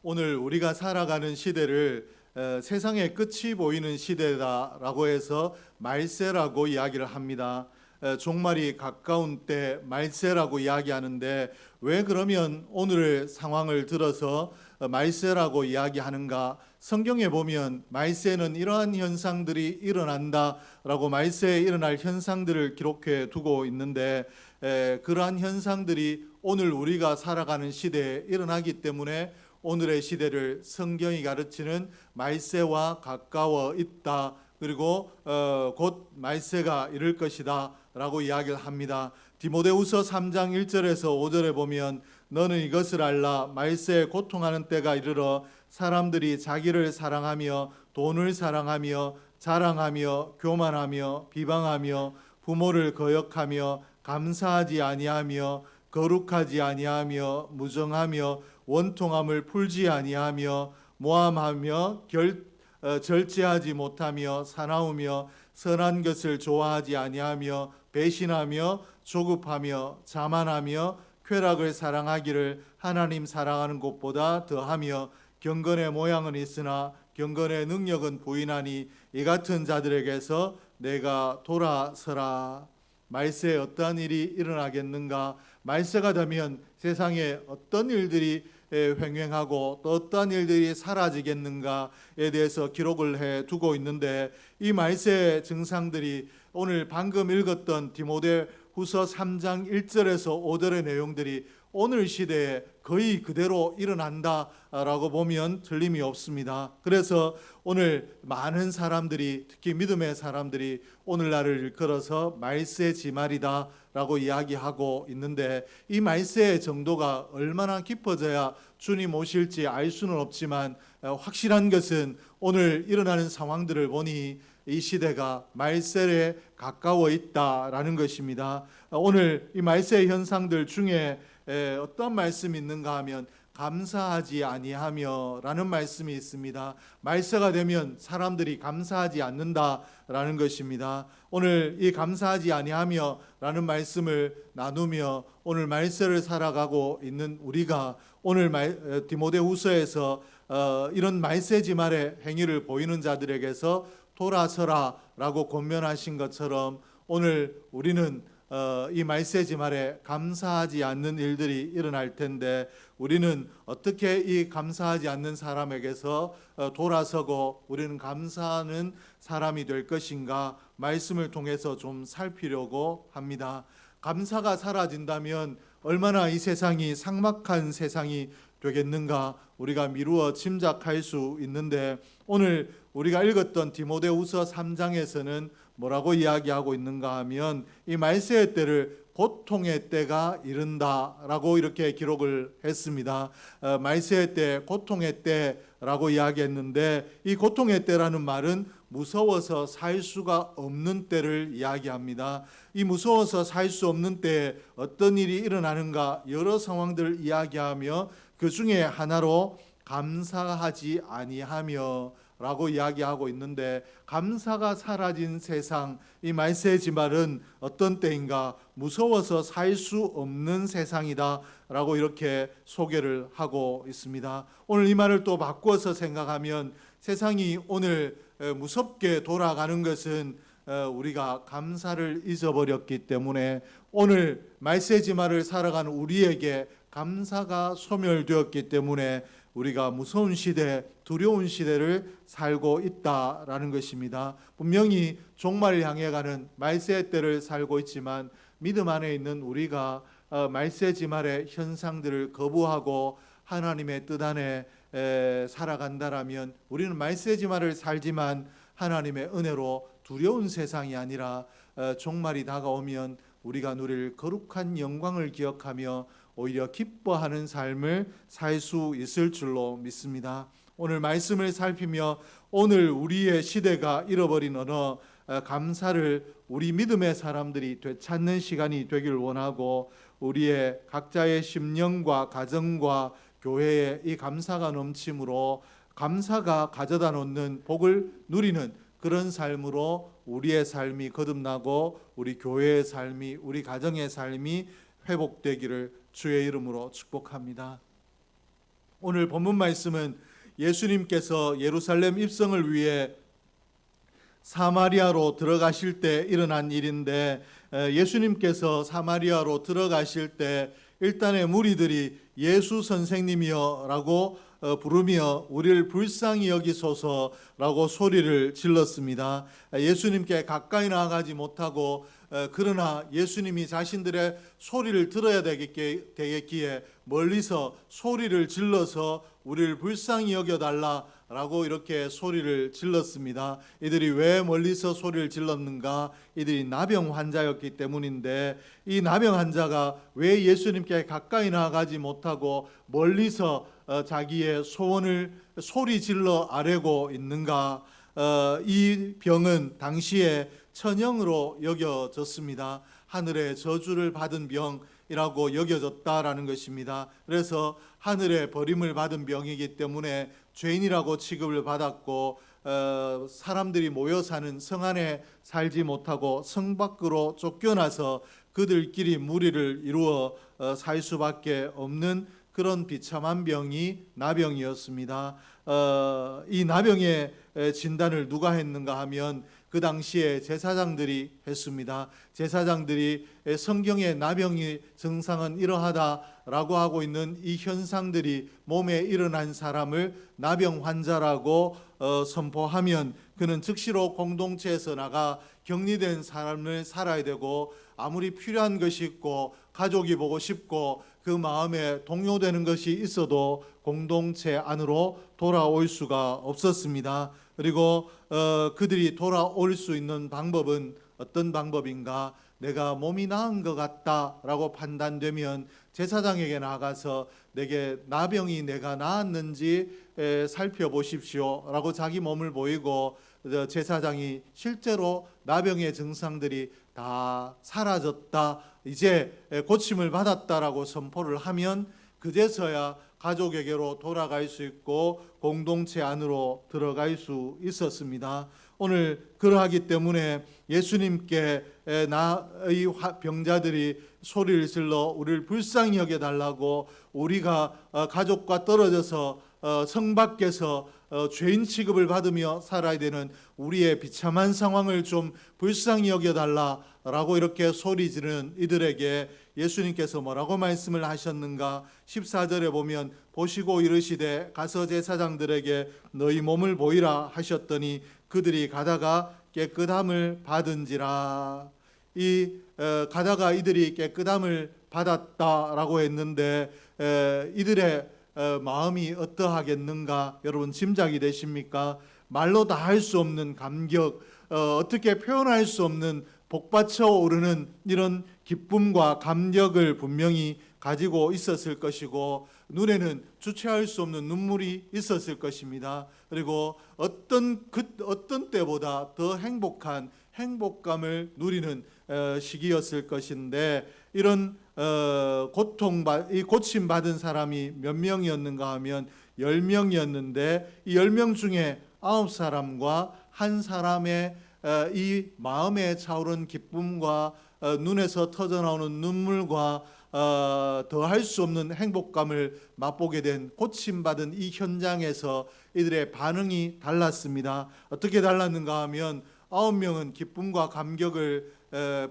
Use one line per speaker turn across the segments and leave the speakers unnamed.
오늘 우리가 살아가는 시대를 세상의 끝이 보이는 시대다라고 해서 말세라고 이야기를 합니다. 종말이 가까운 때 말세라고 이야기하는데 왜 그러면 오늘 상황을 들어서 말세라고 이야기하는가? 성경에 보면 말세는 이러한 현상들이 일어난다라고 말세에 일어날 현상들을 기록해 두고 있는데 그러한 현상들이 오늘 우리가 살아가는 시대에 일어나기 때문에 오늘의 시대를 성경이 가르치는 말세와 가까워 있다. 그리고 곧 말세가 이를 것이다 라고 이야기를 합니다. 디모데후서 3장 1절에서 5절에 보면 너는 이것을 알라. 말세에 고통하는 때가 이르러 사람들이 자기를 사랑하며 돈을 사랑하며 자랑하며 교만하며 비방하며 부모를 거역하며 감사하지 아니하며 거룩하지 아니하며 무정하며 원통함을 풀지 아니하며 모함하며 절제하지 못하며 사나우며 선한 것을 좋아하지 아니하며 배신하며 조급하며 자만하며 쾌락을 사랑하기를 하나님 사랑하는 것보다 더하며 경건의 모양은 있으나 경건의 능력은 부인하니 이 같은 자들에게서 내가 돌아서라. 말세에 어떠한 일이 일어나겠는가? 말세가 되면 세상에 어떤 일들이 횡행하고 또 어떠한 일들이 사라지겠는가에 대해서 기록을 해 두고 있는데 이 말세의 증상들이 오늘 방금 읽었던 디모데후서 3장 1절에서 5절의 내용들이 오늘 시대에 거의 그대로 일어난다라고 보면 틀림이 없습니다. 그래서 오늘 많은 사람들이 특히 믿음의 사람들이 오늘날을 일컬어서 말세 지말이다라고 이야기하고 있는데 이 말세의 정도가 얼마나 깊어져야 주님 오실지 알 수는 없지만 확실한 것은 오늘 일어나는 상황들을 보니 이 시대가 말세에 가까워 있다라는 것입니다. 오늘 이 말세의 현상들 중에 어떤 말씀이 있는가 하면 감사하지 아니하며 라는 말씀이 있습니다. 말세가 되면 사람들이 감사하지 않는다라는 것입니다. 오늘 이 감사하지 아니하며 라는 말씀을 나누며 오늘 말세를 살아가고 있는 우리가 오늘 디모데후서에서 이런 말세지말의 행위를 보이는 자들에게서 돌아서라 라고 권면하신 것처럼 오늘 우리는 이 말세지말에 감사하지 않는 일들이 일어날 텐데 우리는 어떻게 이 감사하지 않는 사람에게서 돌아서고 우리는 감사하는 사람이 될 것인가 말씀을 통해서 좀 살피려고 합니다. 감사가 사라진다면 얼마나 이 세상이 삭막한 세상이 되겠는가 우리가 미루어 짐작할 수 있는데 오늘 우리가 읽었던 디모데후서 3장에서는 뭐라고 이야기하고 있는가 하면 이 말세의 때를 고통의 때가 이른다라고 이렇게 기록을 했습니다. 말세의 때, 고통의 때라고 이야기했는데 이 고통의 때라는 말은 무서워서 살 수가 없는 때를 이야기합니다. 이 무서워서 살 수 없는 때에 어떤 일이 일어나는가 여러 상황들을 이야기하며 그 중에 하나로 감사하지 아니하며 라고 이야기하고 있는데 감사가 사라진 세상 이 말세의 지말은 어떤 때인가 무서워서 살 수 없는 세상이다 라고 이렇게 소개를 하고 있습니다. 오늘 이 말을 또 바꿔서 생각하면 세상이 오늘 무섭게 돌아가는 것은 우리가 감사를 잊어버렸기 때문에 오늘 말세의 지말을 살아가는 우리에게 감사가 소멸되었기 때문에 우리가 무서운 시대, 두려운 시대를 살고 있다라는 것입니다. 분명히 종말을 향해 가는 말세의 때를 살고 있지만 믿음 안에 있는 우리가 말세 지말의 현상들을 거부하고 하나님의 뜻 안에 살아간다라면 우리는 말세 지말을 살지만 하나님의 은혜로 두려운 세상이 아니라 종말이 다가오면 우리가 누릴 거룩한 영광을 기억하며 오히려 기뻐하는 삶을 살 수 있을 줄로 믿습니다. 오늘 말씀을 살피며 오늘 우리의 시대가 잃어버린 언어 감사를 우리 믿음의 사람들이 되찾는 시간이 되길 원하고 우리의 각자의 심령과 가정과 교회에 이 감사가 넘침으로 감사가 가져다 놓는 복을 누리는 그런 삶으로 우리의 삶이 거듭나고 우리 교회의 삶이 우리 가정의 삶이 회복되기를 주의 이름으로 축복합니다. 오늘 본문 말씀은 예수님께서 예루살렘 입성을 위해 사마리아로 들어가실 때 일어난 일인데, 예수님께서 사마리아로 들어가실 때 일단의 무리들이 예수 선생님이여 라고 부르며 우리를 불쌍히 여기소서라고 소리를 질렀습니다. 예수님께 가까이 나아가지 못하고 그러나 예수님이 자신들의 소리를 들어야 되겠기에 멀리서 소리를 질러서 우리를 불쌍히 여겨달라라고 이렇게 소리를 질렀습니다. 이들이 왜 멀리서 소리를 질렀는가? 이들이 나병 환자였기 때문인데, 이 나병 환자가 왜 예수님께 가까이 나아가지 못하고 멀리서 자기의 소원을 소리 질러 아뢰고 있는가? 이 병은 당시에 천형으로 여겨졌습니다. 하늘의 저주를 받은 병이라고 여겨졌다라는 것입니다. 그래서 하늘의 버림을 받은 병이기 때문에 죄인이라고 취급을 받았고, 사람들이 모여 사는 성 안에 살지 못하고 성 밖으로 쫓겨나서 그들끼리 무리를 이루어 살 수밖에 없는 그런 비참한 병이 나병이었습니다. 이 나병의 진단을 누가 했는가 하면 그 당시에 제사장들이 했습니다. 제사장들이 성경의 나병의 증상은 이러하다라고 하고 있는 이 현상들이 몸에 일어난 사람을 나병 환자라고 선포하면 그는 즉시로 공동체에서 나가 격리된 삶을 살아야 되고, 아무리 필요한 것이 있고 가족이 보고 싶고 그 마음에 동요되는 것이 있어도 공동체 안으로 돌아올 수가 없었습니다. 그리고 그들이 돌아올 수 있는 방법은 어떤 방법인가? 내가 몸이 나은 것 같다라고 판단되면 제사장에게 나가서 내게 나병이 내가 나았는지 살펴보십시오라고 자기 몸을 보이고, 제사장이 실제로 나병의 증상들이 다 사라졌다, 이제 고침을 받았다라고 선포를 하면 그제서야 가족에게로 돌아갈 수 있고 공동체 안으로 들어갈 수 있었습니다. 오늘 그러하기 때문에 예수님께 이 병자들이 소리를 질러 우리를 불쌍히 여겨달라고, 우리가 가족과 떨어져서 성 밖에서 죄인 취급을 받으며 살아야 되는 우리의 비참한 상황을 좀 불쌍히 여겨달라라고 이렇게 소리 지르는 이들에게 예수님께서 뭐라고 말씀을 하셨는가? 14절에 보면 보시고 이르시되 가서 제사장들에게 너희 몸을 보이라 하셨더니 그들이 가다가 깨끗함을 받은지라. 가다가 이들이 깨끗함을 받았다라고 했는데 이들의 마음이 어떠하겠는가? 여러분 짐작이 되십니까? 말로 다 할 수 없는 감격, 어떻게 표현할 수 없는 복받쳐 오르는 이런 기쁨과 감격을 분명히 가지고 있었을 것이고, 눈에는 주체할 수 없는 눈물이 있었을 것입니다. 그리고 어떤 때보다 더 행복한 행복감을 누리는 시기였을 것인데, 이런 이 고침받은 사람이 몇 명이었는가 하면 10명이었는데 이 10명 중에 9사람과 한 사람의 이 마음에 차오른 기쁨과 눈에서 터져나오는 눈물과 더할 수 없는 행복감을 맛보게 된 고침받은 이 현장에서 이들의 반응이 달랐습니다. 어떻게 달랐는가 하면 9명은 기쁨과 감격을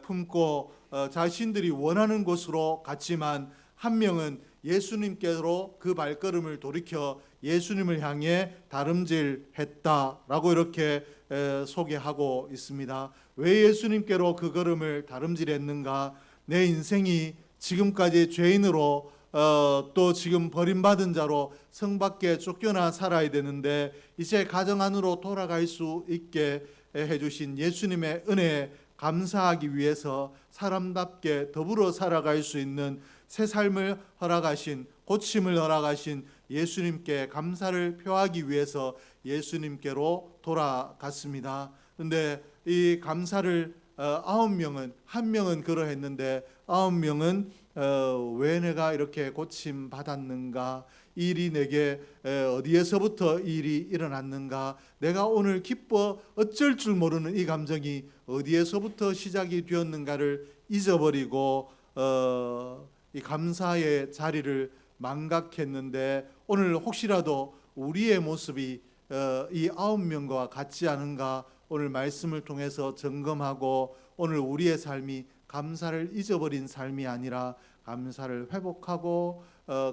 품고 자신들이 원하는 곳으로 갔지만, 한 명은 예수님께로 그 발걸음을 돌이켜 예수님을 향해 다름질했다라고 이렇게 소개하고 있습니다. 왜 예수님께로 그 걸음을 다름질했는가? 내 인생이 지금까지 죄인으로 또 지금 버림받은 자로 성 밖에 쫓겨나 살아야 되는데, 이제 가정 안으로 돌아갈 수 있게 해주신 예수님의 은혜에 감사하기 위해서 사람답게 더불어 살아갈 수 있는 새 삶을 허락하신, 고침을 허락하신 예수님께 감사를 표하기 위해서 예수님께로 돌아갔습니다. 그런데 이 감사를 9명은, 한 명은 그러했는데 9명은 왜 내가 이렇게 고침 받았는가? 일이 내게 어디에서부터 일이 일어났는가? 내가 오늘 기뻐 어쩔 줄 모르는 이 감정이 어디에서부터 시작이 되었는가를 잊어버리고 이 감사의 자리를 망각했는데 오늘 혹시라도 우리의 모습이 이 9명과 같지 않은가 오늘 말씀을 통해서 점검하고 오늘 우리의 삶이 감사를 잊어버린 삶이 아니라 감사를 회복하고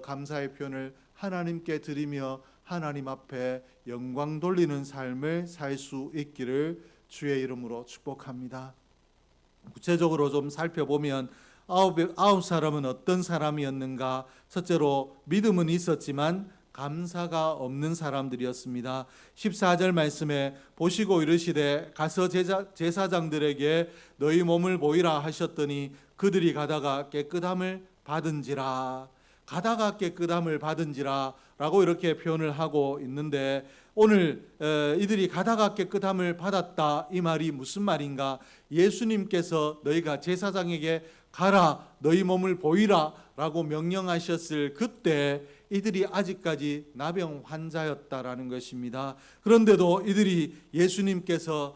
감사의 표현을 하나님께 드리며 하나님 앞에 영광 돌리는 삶을 살 수 있기를 주의 이름으로 축복합니다. 구체적으로 좀 살펴보면 아홉 사람은 어떤 사람이었는가? 첫째로 믿음은 있었지만 감사가 없는 사람들이었습니다. 14절 말씀에 보시고 이르시되 가서 제사장들에게 너희 몸을 보이라 하셨더니 그들이 가다가 깨끗함을 받은지라. 가다가 깨끗함을 받은지라 라고 이렇게 표현을 하고 있는데 오늘 이들이 가다가 깨끗함을 받았다 이 말이 무슨 말인가? 예수님께서 너희가 제사장에게 가라 너희 몸을 보이라 라고 명령하셨을 그때 이들이 아직까지 나병 환자였다라는 것입니다. 그런데도 이들이 예수님께서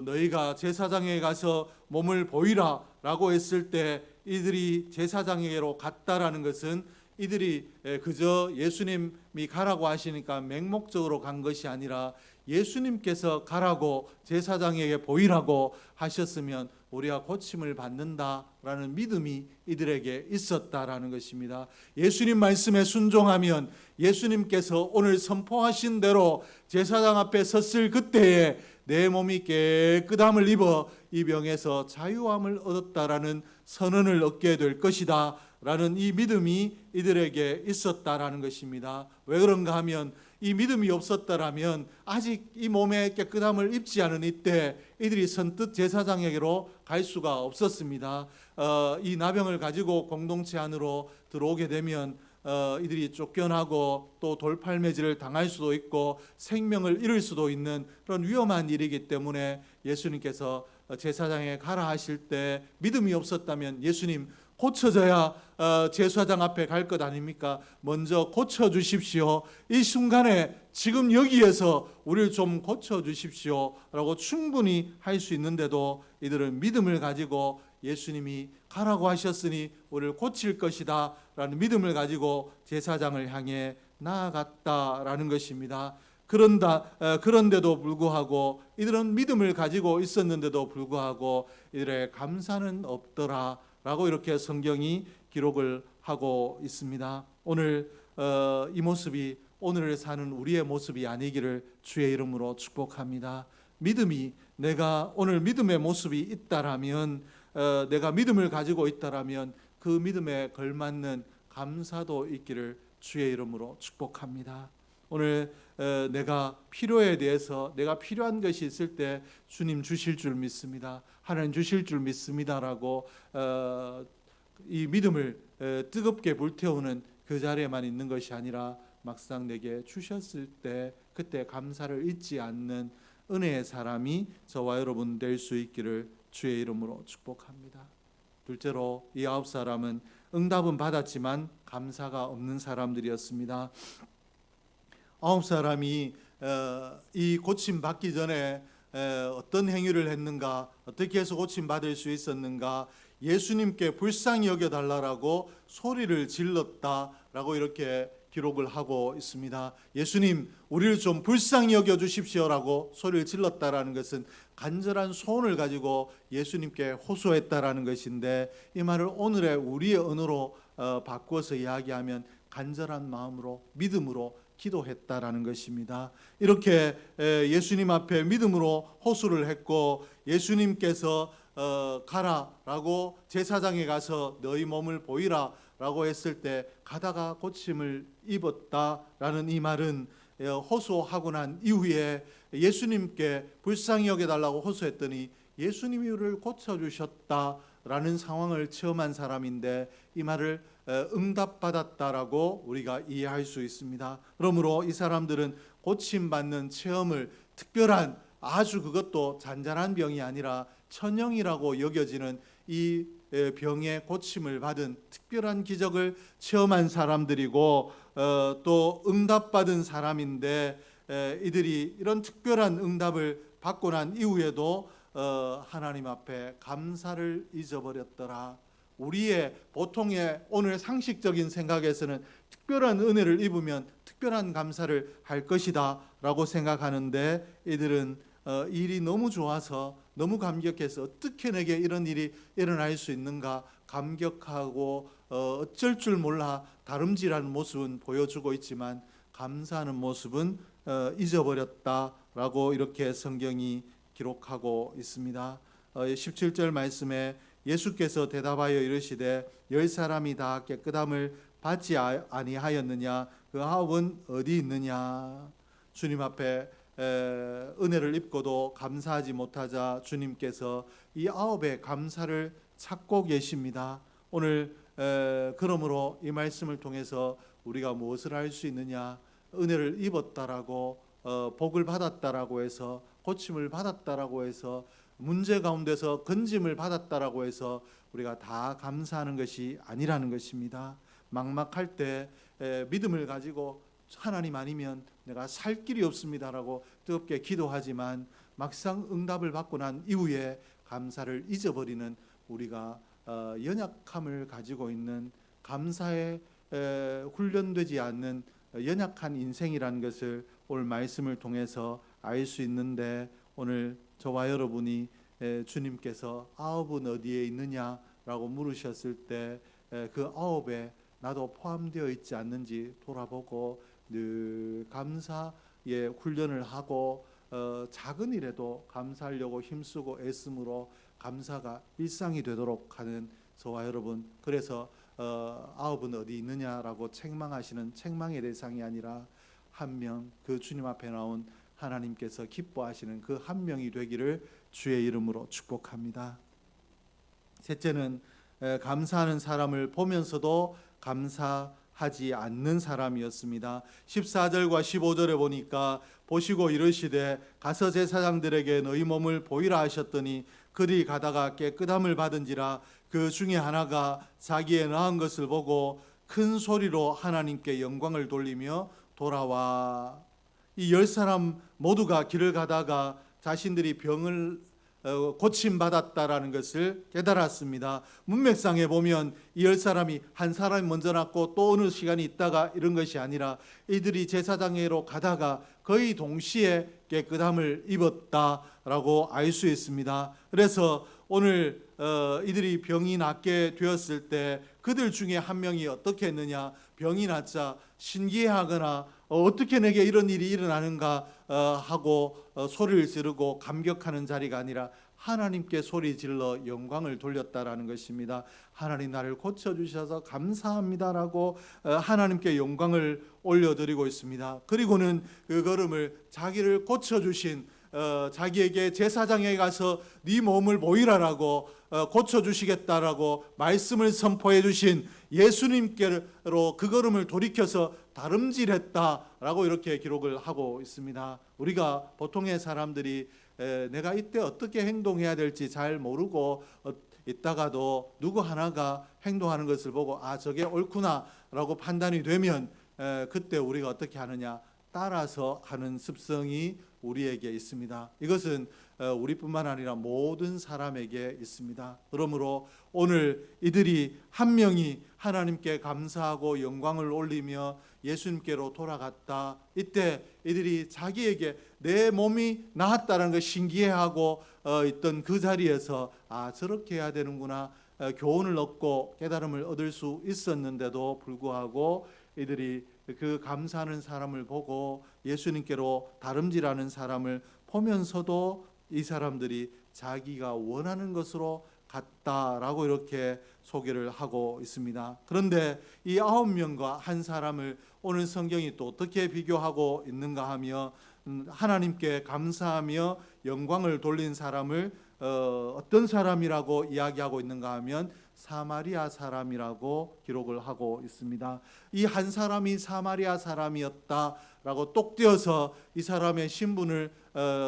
너희가 제사장에게 가서 몸을 보이라 라고 했을 때 이들이 제사장에게로 갔다라는 것은 이들이 그저 예수님이 가라고 하시니까 맹목적으로 간 것이 아니라 예수님께서 가라고 제사장에게 보이라고 하셨으면 우리가 고침을 받는다라는 믿음이 이들에게 있었다라는 것입니다. 예수님 말씀에 순종하면 예수님께서 오늘 선포하신 대로 제사장 앞에 섰을 그때에 내 몸이 깨끗함을 입어 이 병에서 자유함을 얻었다라는 선언을 얻게 될 것이다 라는 이 믿음이 이들에게 있었다라는 것입니다. 왜 그런가 하면 이 믿음이 없었다라면 아직 이 몸에 깨끗함을 입지 않은 이때 이들이 선뜻 제사장에게로 갈 수가 없었습니다. 이 나병을 가지고 공동체 안으로 들어오게 되면 이들이 쫓겨나고 또 돌팔매질을 당할 수도 있고 생명을 잃을 수도 있는 그런 위험한 일이기 때문에 예수님께서 제사장에 가라 하실 때 믿음이 없었다면 예수님 고쳐져야 제사장 앞에 갈 것 아닙니까? 먼저 고쳐주십시오. 이 순간에 지금 여기에서 우리를 좀 고쳐주십시오 라고 충분히 할 수 있는데도 이들은 믿음을 가지고 예수님이 가라고 하셨으니 우리를 고칠 것이다 라는 믿음을 가지고 제사장을 향해 나아갔다라는 것입니다. 그런데도 불구하고 이들은 믿음을 가지고 있었는데도 불구하고 이들의 감사는 없더라 라고 이렇게 성경이 기록을 하고 있습니다. 오늘 이 모습이 오늘을 사는 우리의 모습이 아니기를 주의 이름으로 축복합니다. 믿음이 내가 오늘 믿음의 모습이 있다라면 내가 믿음을 가지고 있다라면 그 믿음에 걸맞는 감사도 있기를 주의 이름으로 축복합니다. 오늘 내가 필요에 대해서 내가 필요한 것이 있을 때 주님 주실 줄 믿습니다. 하나님 주실 줄 믿습니다라고 이 믿음을 뜨겁게 불태우는 그 자리에만 있는 것이 아니라 막상 내게 주셨을 때 그때 감사를 잊지 않는 은혜의 사람이 저와 여러분 될 수 있기를 주의 이름으로 축복합니다. 둘째로 이 9사람은 응답은 받았지만 감사가 없는 사람들이었습니다. 9사람이 이 고침 받기 전에 어떤 행위를 했는가, 어떻게 해서 고침 받을 수 있었는가, 예수님께 불쌍히 여겨달라고 소리를 질렀다라고 이렇게 기록을 하고 있습니다. 예수님, 우리를 좀 불쌍히 여겨주십시오라고 소리를 질렀다라는 것은 간절한 소원을 가지고 예수님께 호소했다라는 것인데 이 말을 오늘의 우리의 언어로 바꾸어서 이야기하면 간절한 마음으로 믿음으로 기도했다라는 것입니다. 이렇게 예수님 앞에 믿음으로 호소를 했고 예수님께서 가라라고 제사장에 가서 너희 몸을 보이라 라고 했을 때 가다가 고침을 입었다라는 이 말은 호소하고 난 이후에 예수님께 불쌍히 여겨달라고 호소했더니 예수님이 우리를 고쳐주셨다라는 상황을 체험한 사람인데 이 말을 응답받았다라고 우리가 이해할 수 있습니다. 그러므로 이 사람들은 고침받는 체험을 특별한 아주 그것도 잔잔한 병이 아니라 천형이라고 여겨지는 이 병의 고침을 받은 특별한 기적을 체험한 사람들이고 또 응답받은 사람인데 이들이 이런 특별한 응답을 받고 난 이후에도 하나님 앞에 감사를 잊어버렸더라. 우리의 보통의 오늘 상식적인 생각에서는 특별한 은혜를 입으면 특별한 감사를 할 것이다 라고 생각하는데, 이들은 일이 너무 좋아서 너무 감격해서 어떻게 내게 이런 일이 일어날 수 있는가 감격하고 어쩔 줄 몰라 다름질하는 모습은 보여주고 있지만 감사하는 모습은 잊어버렸다라고 이렇게 성경이 기록하고 있습니다. 17절 말씀에 예수께서 대답하여 이르시되 10사람이 다 깨끗함을 받지 아니하였느냐? 그 9은 어디 있느냐? 주님 앞에 은혜를 입고도 감사하지 못하자 주님께서 이 9의 감사를 찾고 계십니다. 오늘 그러므로 이 말씀을 통해서 우리가 무엇을 할 수 있느냐? 은혜를 입었다라고 복을 받았다라고 해서, 고침을 받았다라고 해서, 문제 가운데서 건짐을 받았다라고 해서 우리가 다 감사하는 것이 아니라는 것입니다. 막막할 때 믿음을 가지고 하나님 아니면 내가 살 길이 없습니다라고 뜨겁게 기도하지만 막상 응답을 받고 난 이후에 감사를 잊어버리는 우리가 연약함을 가지고 있는, 감사에 훈련되지 않는 연약한 인생이라는 것을 오늘 말씀을 통해서 알 수 있는데, 오늘 저와 여러분이 주님께서 9은 어디에 있느냐라고 물으셨을 때 그 9에 나도 포함되어 있지 않는지 돌아보고 늘 감사의 훈련을 하고 작은 일에도 감사하려고 힘쓰고 애씀으로 감사가 일상이 되도록 하는 저와 여러분, 그래서 9은 어디 있느냐라고 책망하시는 책망의 대상이 아니라 한 명, 그 주님 앞에 나온 하나님께서 기뻐하시는 그 한 명이 되기를 주의 이름으로 축복합니다. 셋째는 감사하는 사람을 보면서도 감사하지 않는 사람이었습니다. 14절과 15절에 보니까 보시고 이르시되 가서 제사장들에게 너희 몸을 보이라 하셨더니 그들이 가다가 깨끗함을 받은지라 그 중에 하나가 자기의 나은 것을 보고 큰 소리로 하나님께 영광을 돌리며 돌아와. 이 10사람 모두가 길을 가다가 자신들이 병을 고침받았다라는 것을 깨달았습니다. 문맥상에 보면 이 10사람이 한 사람이 먼저 났고 또 어느 시간이 있다가 이런 것이 아니라 이들이 제사장에게로 가다가 거의 동시에 깨끗함을 입었다라고 알 수 있습니다. 그래서 오늘 이들이 병이 낫게 되었을 때 그들 중에 한 명이 어떻게 했느냐? 병이 낫자 신기해하거나 어떻게 내게 이런 일이 일어나는가 하고 소리를 지르고 감격하는 자리가 아니라 하나님께 소리 질러 영광을 돌렸다라는 것입니다. 하나님 나를 고쳐주셔서 감사합니다라고 하나님께 영광을 올려드리고 있습니다. 그리고는 그 걸음을 자기를 고쳐주신 자기에게 제사장에게 가서 네 몸을 보이라라고 고쳐주시겠다라고 말씀을 선포해 주신 예수님께로 그 걸음을 돌이켜서 다름질했다라고 이렇게 기록을 하고 있습니다. 우리가 보통의 사람들이 내가 이때 어떻게 행동해야 될지 잘 모르고 있다가도 누구 하나가 행동하는 것을 보고 아 저게 옳구나라고 판단이 되면 그때 우리가 어떻게 하느냐? 따라서 하는 습성이 우리에게 있습니다. 이것은 우리뿐만 아니라 모든 사람에게 있습니다. 그러므로 오늘 이들이 한 명이 하나님께 감사하고 영광을 올리며 예수님께로 돌아갔다. 이때 이들이 자기에게 내 몸이 나았다는 걸 신기해하고 있던 그 자리에서 아 저렇게 해야 되는구나 교훈을 얻고 깨달음을 얻을 수 있었는데도 불구하고 이들이 그 감사하는 사람을 보고 예수님께로 다름질하는 사람을 보면서도 이 사람들이 자기가 원하는 것으로 갔다라고 이렇게 소개를 하고 있습니다. 그런데 이 9명과 한 사람을 오늘 성경이 또 어떻게 비교하고 있는가 하며 하나님께 감사하며 영광을 돌린 사람을 어떤 사람이라고 이야기하고 있는가 하면 사마리아 사람이라고 기록을 하고 있습니다. 이 한 사람이 사마리아 사람이었다라고 똑 떼어서 이 사람의 신분을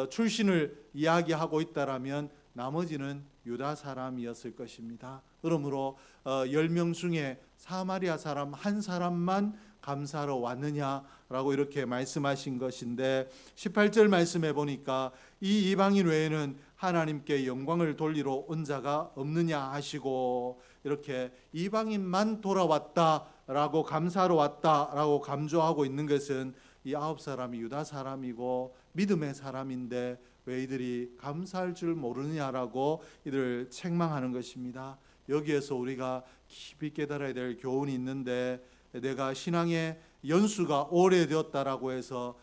출신을 이야기하고 있다라면 나머지는 유다 사람이었을 것입니다. 그러므로 10명 중에 사마리아 사람 한 사람만 감사하러 왔느냐라고 이렇게 말씀하신 것인데 18절 말씀해 보니까 이 이방인 외에는 하나님께 영광을 돌리러 온 자가 없느냐 하시고 이렇게 이방인만 돌아왔다라고 감사하러 왔다라고 강조하고 있는 것은 이 9사람이 유다 사람이고 믿음의 사람인데 왜 이들이 감사할 줄 모르느냐라고 이들을 책망하는 것입니다. 여기에서 우리가 깊이 깨달아야 될 교훈이 있는데 내가 신앙의 연수가 오래되었다라고 해서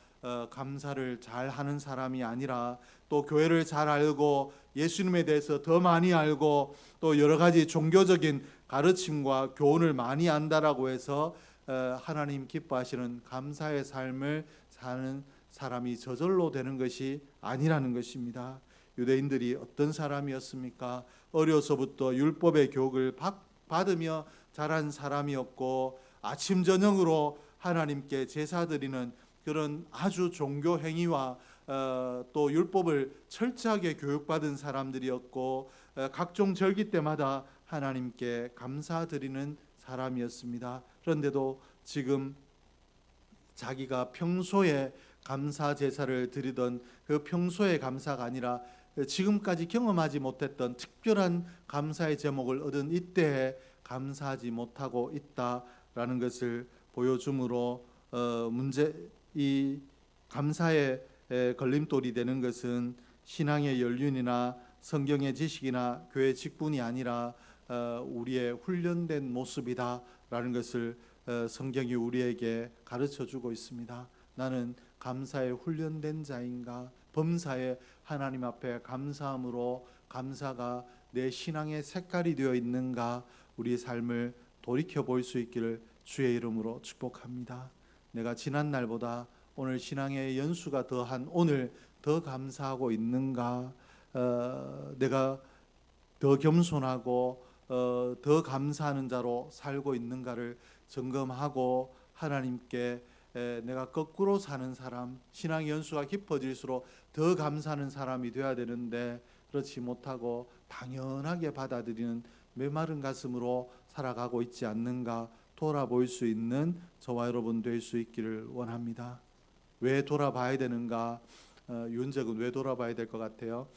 감사를 잘 하는 사람이 아니라 또 교회를 잘 알고 예수님에 대해서 더 많이 알고 또 여러 가지 종교적인 가르침과 교훈을 많이 안다라고 해서 하나님 기뻐하시는 감사의 삶을 사는 사람이 저절로 되는 것이 아니라는 것입니다. 유대인들이 어떤 사람이었습니까? 어려서부터 율법의 교육을 받으며 자란 사람이었고 아침 저녁으로 하나님께 제사 드리는 그런 아주 종교 행위와 또 율법을 철저하게 교육받은 사람들이었고 각종 절기 때마다 하나님께 감사드리는 사람이었습니다. 그런데도 지금 자기가 평소에 감사 제사를 드리던 그 평소의 감사가 아니라 지금까지 경험하지 못했던 특별한 감사의 제목을 얻은 이때에 감사하지 못하고 있다라는 것을 보여주므로 이 감사의 걸림돌이 되는 것은 신앙의 연륜이나 성경의 지식이나 교회 직분이 아니라 우리의 훈련된 모습이다라는 것을 성경이 우리에게 가르쳐주고 있습니다. 나는 감사에 훈련된 자인가? 범사에 하나님 앞에 감사함으로 감사가 내 신앙의 색깔이 되어 있는가? 우리의 삶을 돌이켜 볼 수 있기를 주의 이름으로 축복합니다. 내가 지난 날보다 오늘 신앙의 연수가 더한 오늘 더 감사하고 있는가? 내가 더 겸손하고 더 감사하는 자로 살고 있는가를 점검하고 하나님께 내가 거꾸로 사는 사람, 신앙의 연수가 깊어질수록 더 감사하는 사람이 되어야 되는데 그렇지 못하고 당연하게 받아들이는 메마른 가슴으로 살아가고 있지 않는가 돌아볼 수 있는 저와 여러분 될 수 있기를 원합니다. 왜 돌아봐야 되는가? 윤적은 왜 돌아봐야 될 것 같아요?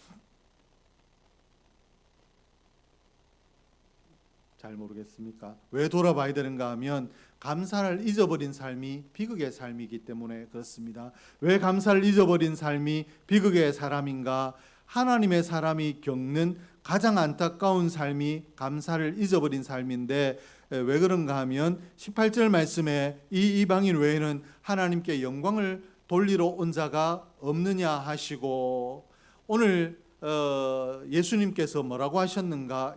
잘 모르겠습니까? 왜 돌아봐야 되는가 하면 감사를 잊어버린 삶이 비극의 삶이기 때문에 그렇습니다. 왜 감사를 잊어버린 삶이 비극의 사람인가? 하나님의 사람이 겪는 가장 안타까운 삶이 감사를 잊어버린 삶인데 왜 그런가 하면 18절 말씀에 이 이방인 외에는 하나님께 영광을 돌리러 온 자가 없느냐 하시고 오늘 예수님께서 뭐라고 하셨는가?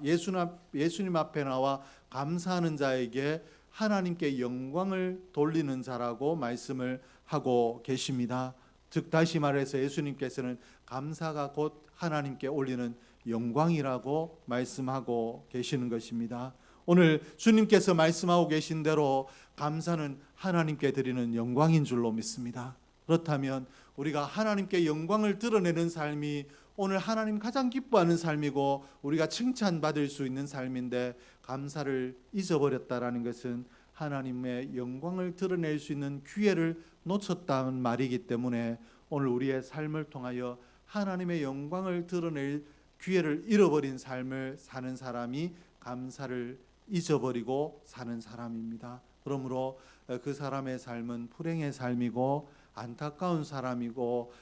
예수님 앞에 나와 감사하는 자에게 하나님께 영광을 돌리는 자라고 말씀을 하고 계십니다. 즉 다시 말해서 예수님께서는 감사가 곧 하나님께 올리는 영광이라고 말씀하고 계시는 것입니다. 오늘 주님께서 말씀하고 계신 대로 감사는 하나님께 드리는 영광인 줄로 믿습니다. 그렇다면 우리가 하나님께 영광을 드러내는 삶이 오늘 하나님 가장 기뻐하는 삶이고 우리가 칭찬받을 수 있는 삶인데 감사를 잊어버렸다라는 것은 하나님의 영광을 드러낼 수 있는 기회를 놓쳤다는 말이기 때문에 오늘 우리의 삶을 통하여 하나님의 영광을 드러낼 기회를 잃어버린 삶을 사는 사람이 감사를 잊어버리고 사는 사람입니다. 그러므로 그 사람의 삶은 불행의 삶이고 안타까운 사람이고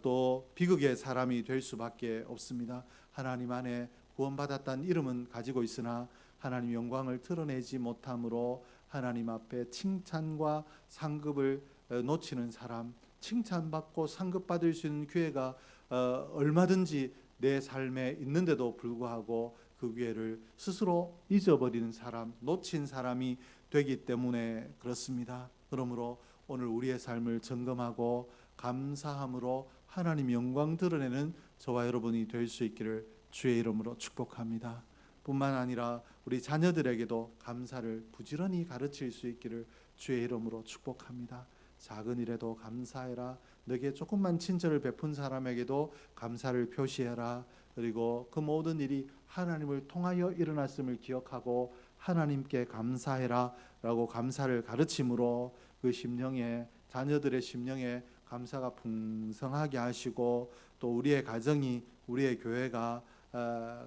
또 비극의 사람이 될 수밖에 없습니다. 하나님 안에 구원받았다는 이름은 가지고 있으나 하나님 영광을 드러내지 못함으로 하나님 앞에 칭찬과 상급을 놓치는 사람, 칭찬받고 상급받을 수 있는 기회가 얼마든지 내 삶에 있는데도 불구하고 그 기회를 스스로 잊어버리는 사람, 놓친 사람이 되기 때문에 그렇습니다. 그러므로 오늘 우리의 삶을 점검하고 감사함으로 하나님 영광 드러내는 저와 여러분이 될 수 있기를 주의 이름으로 축복합니다. 뿐만 아니라 우리 자녀들에게도 감사를 부지런히 가르칠 수 있기를 주의 이름으로 축복합니다. 작은 일에도 감사해라. 너에게 조금만 친절을 베푼 사람에게도 감사를 표시해라. 그리고 그 모든 일이 하나님을 통하여 일어났음을 기억하고 하나님께 감사해라라고 감사를 가르침으로 그 심령에, 자녀들의 심령에 감사가 풍성하게 하시고, 또 우리의 가정이, 우리의 교회가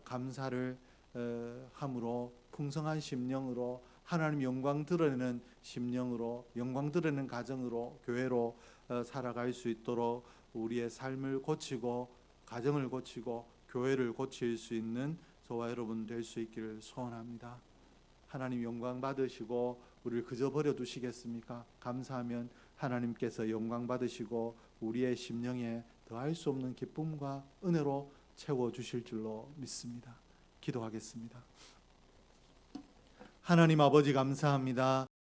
감사를 함으로 풍성한 심령으로 하나님 영광 드러내는 심령으로, 영광 드러내는 가정으로, 교회로 살아갈 수 있도록 우리의 삶을 고치고 가정을 고치고 교회를 고칠 수 있는 저와 여러분 될 수 있기를 소원합니다. 하나님 영광 받으시고 우리를 그저 버려 두시겠습니까? 감사하면 하나님께서 영광 받으시고 우리의 심령에 더할 수 없는 기쁨과 은혜로 채워 주실 줄로 믿습니다. 기도하겠습니다. 하나님 아버지 감사합니다.